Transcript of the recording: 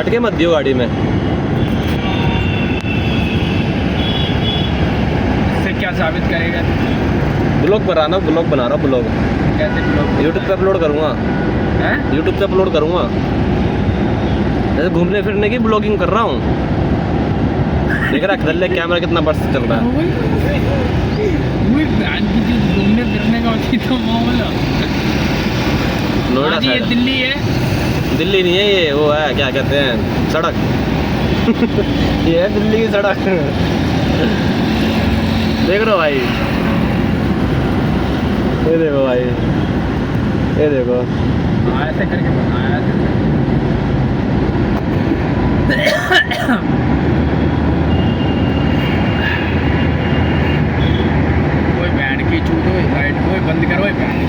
झटके मत दियो गाड़ी में। इससे क्या साबित करेगा? ब्लॉग बना रहा हूँ, ब्लॉग बना रहा हूँ, ब्लॉग कैसे ब्लॉग? यूट्यूब पे अपलोड करूँगा, हैं? यूट्यूब पे अपलोड करूँगा। जैसे घूमने फिरने की ब्लॉगिंग कर रहा हूँ। देख रहा है कैमरा कितना बस्त चल रहा है। वही बहन की चीज, घूमने फिरने का होती तो मामला। नोएडा हाँ जी, ये साइड, दिल्ली है। दिल्ली नहीं है ये, वो है क्या कहते हैं, सड़क। ये है दिल्ली की सड़क। देख रहे हो भाई, ये देखो भाई, ये देखो। हाँ, ऐसे करके बनाया है। कोई बहन की चूत, कोई लाइट, कोई बंद करो, कोई बहन की